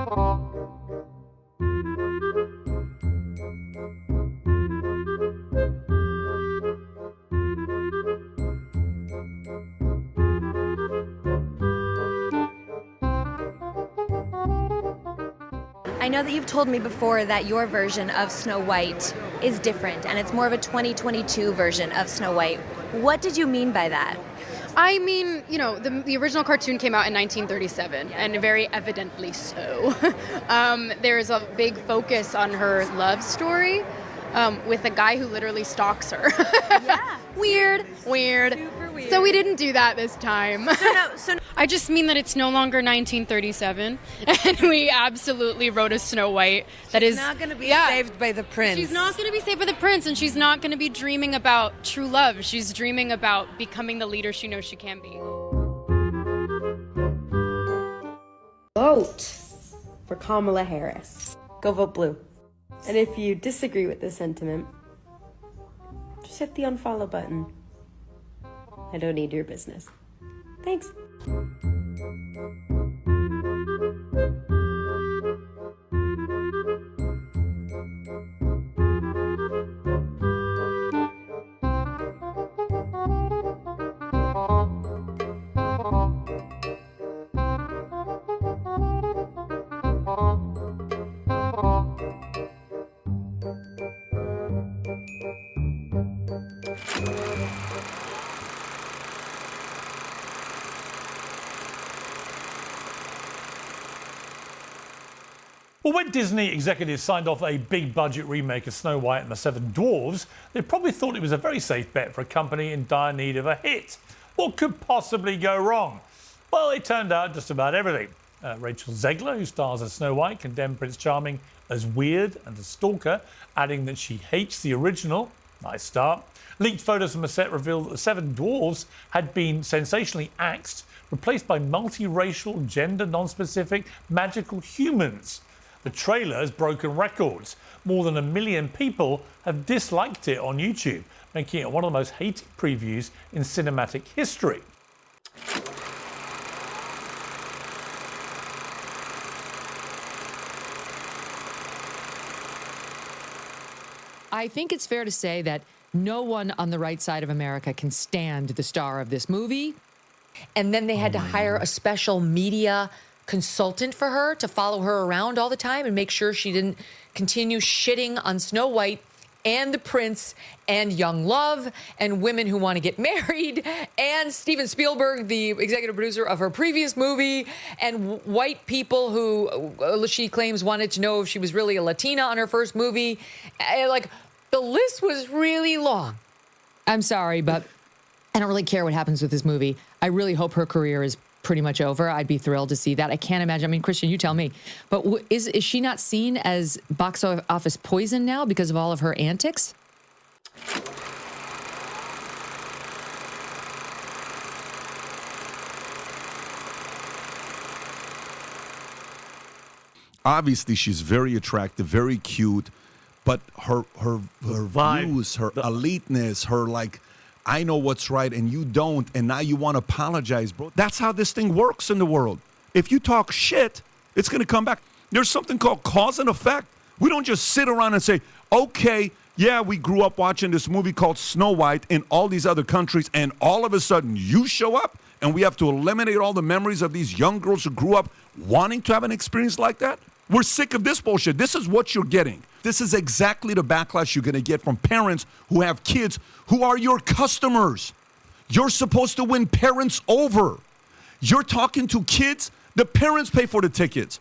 I know that you've told me before that your version of Snow White is different and it's more of a 2022 version of Snow White. What did you mean by that? I mean, you know, the original cartoon came out in 1937, and very evidently so. There's a big focus on her love story with a guy who literally stalks her. Yeah. Weird. Super weird. So we didn't do that this time. So I just mean that it's no longer 1937, and we absolutely wrote a Snow White that is not going to be saved by the prince. She's not going to be saved by the prince, and she's not going to be dreaming about true love. She's dreaming about becoming the leader she knows she can be. Vote for Kamala Harris. Go vote blue. And if you disagree with this sentiment, just hit the unfollow button. I don't need your business. Thanks. Well, when Disney executives signed off a big-budget remake of Snow White and the Seven Dwarfs, they probably thought it was a very safe bet for a company in dire need of a hit. What could possibly go wrong? Well, it turned out just about everything. Rachel Zegler, who stars as Snow White, condemned Prince Charming as weird and a stalker, adding that she hates the original. Nice start. Leaked photos from the set revealed that the Seven Dwarfs had been sensationally axed, replaced by multiracial, gender non-specific, magical humans. The trailer has broken records. More than 1 million people have disliked it on YouTube, making it one of the most hated previews in cinematic history. I think it's fair to say that no one on the right side of America can stand the star of this movie. And then they had to hire a special media consultant for her to follow her around all the time and make sure she didn't continue shitting on Snow White and the prince and young love and women who want to get married and Steven Spielberg, the executive producer of her previous movie, and white people who she claims wanted to know if she was really a Latina on her first movie. Like, the list was really long. I'm sorry, but I don't really care what happens with this movie. I really hope her career is pretty much over. I'd be thrilled to see that. I can't imagine. I mean, Christian, you tell me. But is she not seen as box office poison now because of all of her antics? Obviously, she's very attractive, very cute, but her views, her eliteness, her like, I know what's right and you don't, and now you want to apologize, bro. That's how this thing works in the world. If you talk shit, it's going to come back. There's something called cause and effect. We don't just sit around and say, okay, yeah, we grew up watching this movie called Snow White in all these other countries, and all of a sudden you show up, and we have to eliminate all the memories of these young girls who grew up wanting to have an experience like that? We're sick of this bullshit. This is what you're getting. This is exactly the backlash you're going to get from parents who have kids who are your customers. You're supposed to win parents over. You're talking to kids. The parents pay for the tickets.